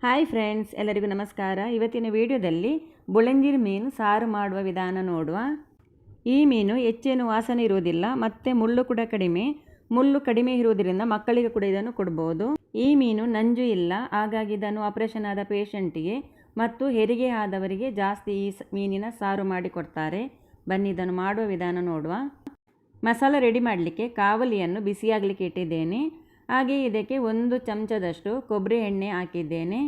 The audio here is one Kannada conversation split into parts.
ಹಾಯ್ ಫ್ರೆಂಡ್ಸ್, ಎಲ್ಲರಿಗೂ ನಮಸ್ಕಾರ. ಇವತ್ತಿನ ವಿಡಿಯೋದಲ್ಲಿ ಬೊಳಂಜಿರ್ ಮೀನು ಸಾರು ಮಾಡುವ ವಿಧಾನ ನೋಡುವ. ಈ ಮೀನು ಹೆಚ್ಚೇನು ವಾಸನೆ ಇರುವುದಿಲ್ಲ ಮತ್ತು ಮುಳ್ಳು ಕೂಡ ಕಡಿಮೆ. ಮುಳ್ಳು ಕಡಿಮೆ ಇರುವುದರಿಂದ ಮಕ್ಕಳಿಗೆ ಕೂಡ ಇದನ್ನು ಕೊಡ್ಬೋದು. ಈ ಮೀನು ನಂಜು ಇಲ್ಲ, ಹಾಗಾಗಿ ಇದನ್ನು ಆಪರೇಷನ್ ಆದ ಪೇಷಂಟಿಗೆ ಮತ್ತು ಹೆರಿಗೆ ಆದವರಿಗೆ ಜಾಸ್ತಿ ಈ ಮೀನಿನ ಸಾರು ಮಾಡಿ ಕೊಡ್ತಾರೆ. ಬನ್ನಿ ಇದನ್ನು ಮಾಡುವ ವಿಧಾನ ನೋಡುವ. ಮಸಾಲ ರೆಡಿ ಮಾಡಲಿಕ್ಕೆ ಕಾವಲಿಯನ್ನು ಬಿಸಿಯಾಗಲಿಕ್ಕೆ ಇಟ್ಟಿದ್ದೇನೆ. ಹಾಗೆ ಇದಕ್ಕೆ 1 ಚಮಚದಷ್ಟು ಕೊಬ್ಬರಿ ಎಣ್ಣೆ ಹಾಕಿದ್ದೇನೆ.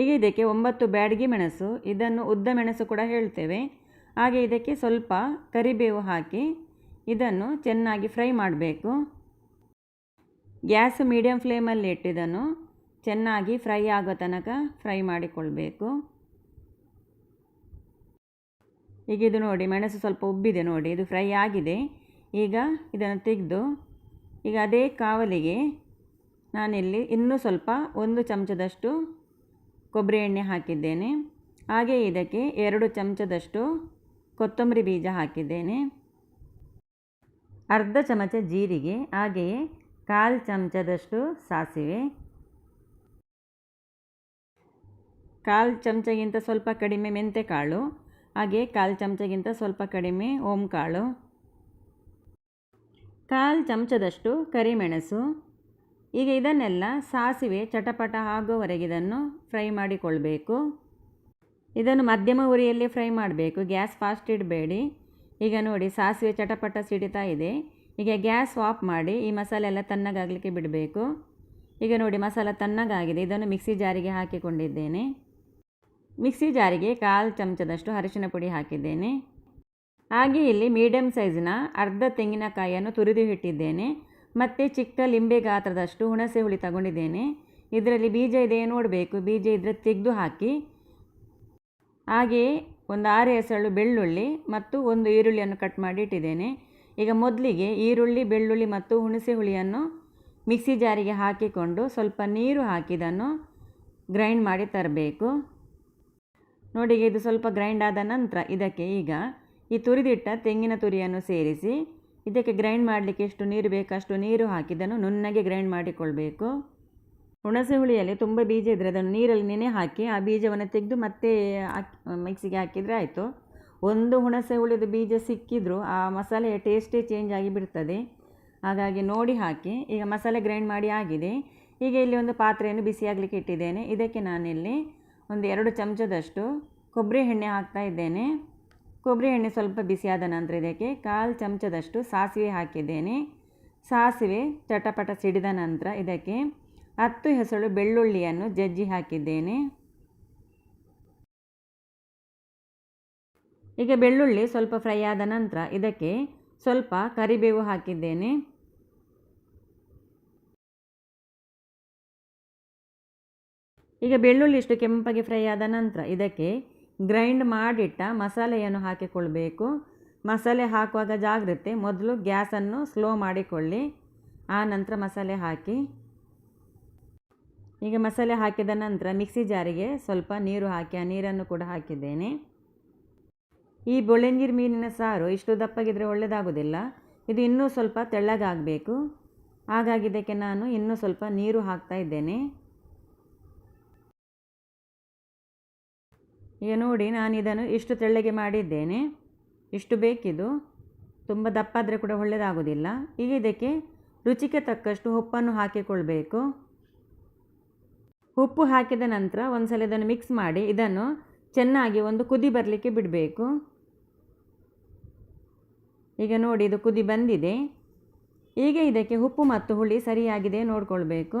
ಈಗ ಇದಕ್ಕೆ 9 ಬ್ಯಾಡಗಿ ಮೆಣಸು, ಇದನ್ನು ಉದ್ದ ಮೆಣಸು ಕೂಡ ಹೇಳ್ತೇವೆ. ಹಾಗೆ ಇದಕ್ಕೆ ಸ್ವಲ್ಪ ಕರಿಬೇವು ಹಾಕಿ ಇದನ್ನು ಚೆನ್ನಾಗಿ ಫ್ರೈ ಮಾಡಬೇಕು. ಗ್ಯಾಸ್ ಮೀಡಿಯಂ ಫ್ಲೇಮಲ್ಲಿ ಇಟ್ಟಿದ್ದನ್ನು ಚೆನ್ನಾಗಿ ಫ್ರೈ ಆಗೋ ತನಕ ಫ್ರೈ ಮಾಡಿಕೊಳ್ಬೇಕು. ಈಗ ಇದು ನೋಡಿ, ಮೆಣಸು ಸ್ವಲ್ಪ ಉಬ್ಬಿದೆ ನೋಡಿ, ಇದು ಫ್ರೈ ಆಗಿದೆ. ಈಗ ಇದನ್ನು ತೆಗೆದು ಈಗ ಅದೇ ಕಾವಲಿಗೆ ನಾನಿಲ್ಲಿ ಇನ್ನೂ ಸ್ವಲ್ಪ 1 ಚಮಚದಷ್ಟು ಕೊಬ್ಬರಿ ಎಣ್ಣೆ ಹಾಕಿದ್ದೇನೆ. ಹಾಗೆ ಇದಕ್ಕೆ 2 ಚಮಚದಷ್ಟು ಕೊತ್ತಂಬರಿ ಬೀಜ ಹಾಕಿದ್ದೇನೆ, ಅರ್ಧ ಚಮಚ ಜೀರಿಗೆ, ಹಾಗೆಯೇ 1/4 ಚಮಚದಷ್ಟು ಸಾಸಿವೆ, 1/4 ಚಮಚಗಿಂತ ಸ್ವಲ್ಪ ಕಡಿಮೆ ಮೆಂತೆಕಾಳು, ಹಾಗೆ 1/4 ಚಮಚಗಿಂತ ಸ್ವಲ್ಪ ಕಡಿಮೆ ಓಂಕಾಳು, 1/4 ಚಮಚದಷ್ಟು ಕರಿಮೆಣಸು. ಈಗ ಇದನ್ನೆಲ್ಲ ಸಾಸಿವೆ ಚಟಪಟ ಆಗೋವರೆಗೆ ಇದನ್ನು ಫ್ರೈ ಮಾಡಿಕೊಳ್ಬೇಕು. ಇದನ್ನು ಮಧ್ಯಮ ಉರಿಯಲ್ಲಿ ಫ್ರೈ ಮಾಡಬೇಕು, ಗ್ಯಾಸ್ ಫಾಸ್ಟ್ ಇಡಬೇಡಿ. ಈಗ ನೋಡಿ, ಸಾಸಿವೆ ಚಟಪಟ ಸಿಡಿತಾ ಇದೆ. ಈಗ ಗ್ಯಾಸ್ ಆಫ್ ಮಾಡಿ ಈ ಮಸಾಲೆ ಎಲ್ಲ ತಣ್ಣಗಾಗಲಿಕ್ಕೆ ಬಿಡಬೇಕು. ಈಗ ನೋಡಿ, ಮಸಾಲ ತಣ್ಣಗಾಗಿದೆ. ಇದನ್ನು ಮಿಕ್ಸಿ ಜಾರಿಗೆ ಹಾಕಿಕೊಂಡಿದ್ದೇನೆ. ಮಿಕ್ಸಿ ಜಾರಿಗೆ 1/4 ಚಮಚದಷ್ಟು ಅರಿಶಿನ ಪುಡಿ ಹಾಕಿದ್ದೇನೆ. ಹಾಗೆ ಇಲ್ಲಿ ಮೀಡಿಯಂ ಸೈಜಿನ ಅರ್ಧ ತೆಂಗಿನಕಾಯಿಯನ್ನು ತುರಿದು ಇಟ್ಟಿದ್ದೇನೆ. ಮತ್ತು ಚಿಕ್ಕ ಲಿಂಬೆ ಗಾತ್ರದಷ್ಟು ಹುಣಸೆ ಹುಳಿ ತಗೊಂಡಿದ್ದೇನೆ. ಇದರಲ್ಲಿ ಬೀಜ ಇದೆ ನೋಡಬೇಕು, ಬೀಜ ಇದ್ದರೆ ತೆಗೆದು ಹಾಕಿ. ಹಾಗೆಯೇ 6 ಎಸಳು ಬೆಳ್ಳುಳ್ಳಿ ಮತ್ತು 1 ಈರುಳ್ಳಿಯನ್ನು ಕಟ್ ಮಾಡಿ ಇಟ್ಟಿದ್ದೇನೆ. ಈಗ ಮೊದಲಿಗೆ ಈರುಳ್ಳಿ, ಬೆಳ್ಳುಳ್ಳಿ ಮತ್ತು ಹುಣಸೆ ಹುಳಿಯನ್ನು ಮಿಕ್ಸಿ ಜಾರಿಗೆ ಹಾಕಿಕೊಂಡು ಸ್ವಲ್ಪ ನೀರು ಹಾಕಿದನ್ನು ಗ್ರೈಂಡ್ ಮಾಡಿ ತರಬೇಕು. ನೋಡಿ, ಇದು ಸ್ವಲ್ಪ ಗ್ರೈಂಡ್ ಆದ ನಂತರ ಇದಕ್ಕೆ ಈಗ ಈ ತುರಿದಿಟ್ಟ ತೆಂಗಿನ ತುರಿಯನ್ನು ಸೇರಿಸಿ ಇದಕ್ಕೆ ಗ್ರೈಂಡ್ ಮಾಡಲಿಕ್ಕೆ ಎಷ್ಟು ನೀರು ಬೇಕಷ್ಟು ನೀರು ಹಾಕಿದ್ದನ್ನು ನುಣ್ಣಗೆ ಗ್ರೈಂಡ್ ಮಾಡಿಕೊಳ್ಬೇಕು. ಹುಣಸೆ ಹುಳಿಯಲ್ಲಿ ತುಂಬ ಬೀಜ ಇದ್ದರೆ ಅದನ್ನು ನೀರಲ್ಲಿ ನೆನೆ ಹಾಕಿ ಆ ಬೀಜವನ್ನು ತೆಗೆದು ಮತ್ತೆ ಮಿಕ್ಸಿಗೆ ಹಾಕಿದರೆ ಆಯಿತು. ಒಂದು ಹುಣಸೆ ಹುಳಿದು ಬೀಜ ಸಿಕ್ಕಿದರೂ ಆ ಮಸಾಲೆಯ ಟೇಸ್ಟೇ ಚೇಂಜ್ ಆಗಿ ಬಿಡ್ತದೆ. ಹಾಗಾಗಿ ನೋಡಿ ಹಾಕಿ. ಈಗ ಮಸಾಲೆ ಗ್ರೈಂಡ್ ಮಾಡಿ ಆಗಿದೆ. ಈಗ ಇಲ್ಲಿ ಒಂದು ಪಾತ್ರೆಯನ್ನು ಬಿಸಿಯಾಗಲಿಕ್ಕೆ ಇಟ್ಟಿದ್ದೇನೆ. ಇದಕ್ಕೆ ನಾನಿಲ್ಲಿ 2 ಚಮಚದಷ್ಟು ಕೊಬ್ಬರಿ ಎಣ್ಣೆ ಹಾಕ್ತಾ ಇದ್ದೇನೆ. ಕೊಬ್ಬರಿ ಎಣ್ಣೆ ಸ್ವಲ್ಪ ಬಿಸಿಯಾದ ನಂತರ ಇದಕ್ಕೆ 1/4 ಚಮಚದಷ್ಟು ಸಾಸಿವೆ ಹಾಕಿದ್ದೇನೆ. ಸಾಸಿವೆ ಚಟಪಟ ಸಿಡಿದ ನಂತರ ಇದಕ್ಕೆ 10 ಎಸಳು ಬೆಳ್ಳುಳ್ಳಿಯನ್ನು ಜಜ್ಜಿ ಹಾಕಿದ್ದೇನೆ. ಈಗ ಬೆಳ್ಳುಳ್ಳಿ ಸ್ವಲ್ಪ ಫ್ರೈ ಆದ ನಂತರ ಇದಕ್ಕೆ ಸ್ವಲ್ಪ ಕರಿಬೇವು ಹಾಕಿದ್ದೇನೆ. ಈಗ ಬೆಳ್ಳುಳ್ಳಿ ಇಷ್ಟು ಕೆಂಪಾಗಿ ಫ್ರೈ ಆದ ನಂತರ ಇದಕ್ಕೆ ಗ್ರೈಂಡ್ ಮಾಡಿಟ್ಟ ಮಸಾಲೆಯನ್ನು ಹಾಕಿಕೊಳ್ಬೇಕು. ಮಸಾಲೆ ಹಾಕುವಾಗ ಜಾಗ್ರತೆ, ಮೊದಲು ಗ್ಯಾಸನ್ನು ಸ್ಲೋ ಮಾಡಿಕೊಳ್ಳಿ, ಆ ನಂತರ ಮಸಾಲೆ ಹಾಕಿ. ಈಗ ಮಸಾಲೆ ಹಾಕಿದ ನಂತರ ಮಿಕ್ಸಿ ಜಾರಿಗೆ ಸ್ವಲ್ಪ ನೀರು ಹಾಕಿ ಆ ನೀರನ್ನು ಕೂಡ ಹಾಕಿದ್ದೇನೆ. ಈ ಬೊಳಂಜಿರ್ ಮೀನಿನ ಸಾರು ಇಷ್ಟು ದಪ್ಪಗಿದ್ರೆ ಒಳ್ಳೆಯದಾಗೋದಿಲ್ಲ, ಇದು ಇನ್ನೂ ಸ್ವಲ್ಪ ತೆಳ್ಳಗಾಗಬೇಕು. ಹಾಗಾಗಿ ಇದಕ್ಕೆ ನಾನು ಇನ್ನೂ ಸ್ವಲ್ಪ ನೀರು ಹಾಕ್ತಾ ಇದ್ದೇನೆ. ಈಗ ನೋಡಿ, ನಾನು ಇದನ್ನು ಇಷ್ಟು ತೆಳ್ಳಗೆ ಮಾಡಿದ್ದೇನೆ. ಇಷ್ಟು ಬೇಕಿದು, ತುಂಬ ದಪ್ಪ ಆದರೆ ಕೂಡ ಒಳ್ಳೆಯದಾಗೋದಿಲ್ಲ. ಈಗ ಇದಕ್ಕೆ ರುಚಿಗೆ ತಕ್ಕಷ್ಟು ಉಪ್ಪನ್ನು ಹಾಕಿಕೊಳ್ಬೇಕು. ಉಪ್ಪು ಹಾಕಿದ ನಂತರ ಒಂದು ಸಲ ಇದನ್ನು ಮಿಕ್ಸ್ ಮಾಡಿ ಇದನ್ನು ಚೆನ್ನಾಗಿ ಒಂದು ಕುದಿ ಬರಲಿಕ್ಕೆ ಬಿಡಬೇಕು. ಈಗ ನೋಡಿ, ಇದು ಕುದಿ ಬಂದಿದೆ. ಈಗ ಇದಕ್ಕೆ ಉಪ್ಪು ಮತ್ತು ಹುಳಿ ಸರಿಯಾಗಿದೆ ನೋಡಿಕೊಳ್ಬೇಕು.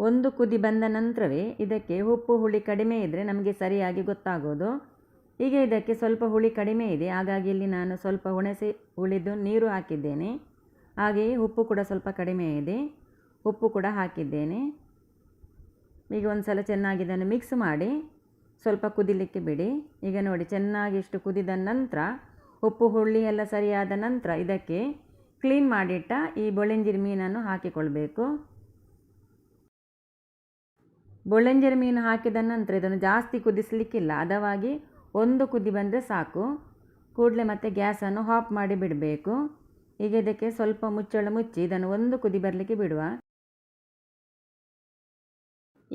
ಒಂದು ಕುದಿ ಬಂದ ನಂತರವೇ ಇದಕ್ಕೆ ಉಪ್ಪು ಹುಳಿ ಕಡಿಮೆ ಇದ್ದರೆ ನಮಗೆ ಸರಿಯಾಗಿ ಗೊತ್ತಾಗೋದು. ಈಗ ಇದಕ್ಕೆ ಸ್ವಲ್ಪ ಹುಳಿ ಕಡಿಮೆ ಇದೆ, ಹಾಗಾಗಿ ಇಲ್ಲಿ ನಾನು ಸ್ವಲ್ಪ ಹುಣಸೆ ಹುಳಿದು ನೀರು ಹಾಕಿದ್ದೇನೆ. ಹಾಗೆಯೇ ಉಪ್ಪು ಕೂಡ ಸ್ವಲ್ಪ ಕಡಿಮೆ ಇದೆ, ಉಪ್ಪು ಕೂಡ ಹಾಕಿದ್ದೇನೆ. ಈಗ ಒಂದು ಸಲ ಚೆನ್ನಾಗಿ ಇದನ್ನು ಮಿಕ್ಸ್ ಮಾಡಿ ಸ್ವಲ್ಪ ಕುದಿಲಿಕ್ಕೆ ಬಿಡಿ. ಈಗ ನೋಡಿ, ಚೆನ್ನಾಗಿ ಇಷ್ಟು ಕುದಿದ ನಂತರ ಉಪ್ಪು ಹುಳಿ ಎಲ್ಲ ಸರಿಯಾದ ನಂತರ ಇದಕ್ಕೆ ಕ್ಲೀನ್ ಮಾಡಿಟ್ಟ ಈ ಬೊಳಂಜಿರ್ ಮೀನನ್ನು ಹಾಕಿಕೊಳ್ಬೇಕು. ಬೊಳಂಜಿರ್ ಮೀನು ಹಾಕಿದ ನಂತರ ಇದನ್ನು ಜಾಸ್ತಿ ಕುದಿಸಲಿಕ್ಕಿಲ್ಲ, ಹದವಾಗಿ 1 ಕುದಿ ಬಂದರೆ ಸಾಕು. ಕೂಡಲೇ ಮತ್ತೆ ಗ್ಯಾಸನ್ನು ಆಫ್ ಮಾಡಿ ಬಿಡಬೇಕು. ಈಗ ಇದಕ್ಕೆ ಸ್ವಲ್ಪ ಮುಚ್ಚಳ ಮುಚ್ಚಿ ಇದನ್ನು 1 ಕುದಿ ಬರಲಿಕ್ಕೆ ಬಿಡುವ.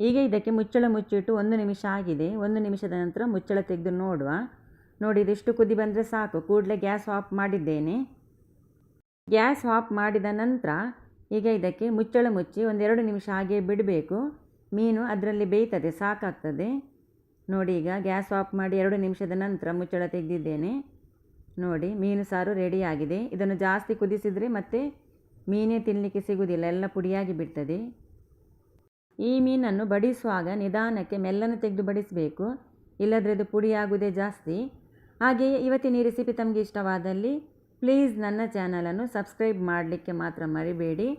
ಈಗ ಇದಕ್ಕೆ ಮುಚ್ಚಳ ಮುಚ್ಚಿಟ್ಟು 1 ನಿಮಿಷ ಆಗಿದೆ. 1 ನಿಮಿಷದ ನಂತರ ಮುಚ್ಚಳ ತೆಗೆದು ನೋಡುವ. ನೋಡಿ ಇದಿಷ್ಟು ಕುದಿ ಬಂದರೆ ಸಾಕು. ಕೂಡಲೇ ಗ್ಯಾಸ್ ಆಫ್ ಮಾಡಿದ್ದೇನೆ. ಗ್ಯಾಸ್ ಆಫ್ ಮಾಡಿದ ನಂತರ ಈಗ ಇದಕ್ಕೆ ಮುಚ್ಚಳ ಮುಚ್ಚಿ 1-2 ನಿಮಿಷ ಹಾಗೆ ಬಿಡಬೇಕು. ಮೀನು ಅದರಲ್ಲಿ ಬೇಯ್ತದೆ, ಸಾಕಾಗ್ತದೆ. ನೋಡಿ ಈಗ ಗ್ಯಾಸ್ ಆಫ್ ಮಾಡಿ 2 ನಿಮಿಷದ ನಂತರ ಮುಚ್ಚಳ ತೆಗೆದಿದ್ದೇನೆ. ನೋಡಿ ಮೀನು ಸಾರು ರೆಡಿಯಾಗಿದೆ. ಇದನ್ನು ಜಾಸ್ತಿ ಕುದಿಸಿದರೆ ಮತ್ತೆ ಮೀನೇ ತಿನ್ನಲಿಕ್ಕೆ ಸಿಗುವುದಿಲ್ಲ, ಎಲ್ಲ ಪುಡಿಯಾಗಿ ಬಿಡ್ತದೆ. ಈ ಮೀನನ್ನು ಬಡಿಸುವಾಗ ನಿಧಾನಕ್ಕೆ ಮೆಲ್ಲನೆ ತೆಗೆದು ಬಡಿಸಬೇಕು, ಇಲ್ಲದ್ರೆ ಇದು ಪುಡಿಯಾಗುವುದೇ ಜಾಸ್ತಿ. ಹಾಗೆಯೇ ಇವತ್ತಿನ ಈ ರೆಸಿಪಿ ತಮಗೆ ಇಷ್ಟವಾದಲ್ಲಿ ಪ್ಲೀಸ್ ನನ್ನ ಚಾನಲನ್ನು ಸಬ್ಸ್ಕ್ರೈಬ್ ಮಾಡಲಿಕ್ಕೆ ಮಾತ್ರ ಮರಿಬೇಡಿ.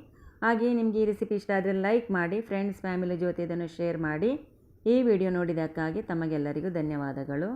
ಹಾಗೆಯೇ ನಿಮಗೆ ಈ ರೆಸಿಪಿ ಇಷ್ಟ ಆದರೆ ಲೈಕ್ ಮಾಡಿ, ಫ್ರೆಂಡ್ಸ್ ಫ್ಯಾಮಿಲಿ ಜೊತೆ ಇದನ್ನು ಶೇರ್ ಮಾಡಿ. ಈ ವಿಡಿಯೋ ನೋಡಿದ್ದಕ್ಕಾಗಿ ತಮಗೆಲ್ಲರಿಗೂ ಧನ್ಯವಾದಗಳು.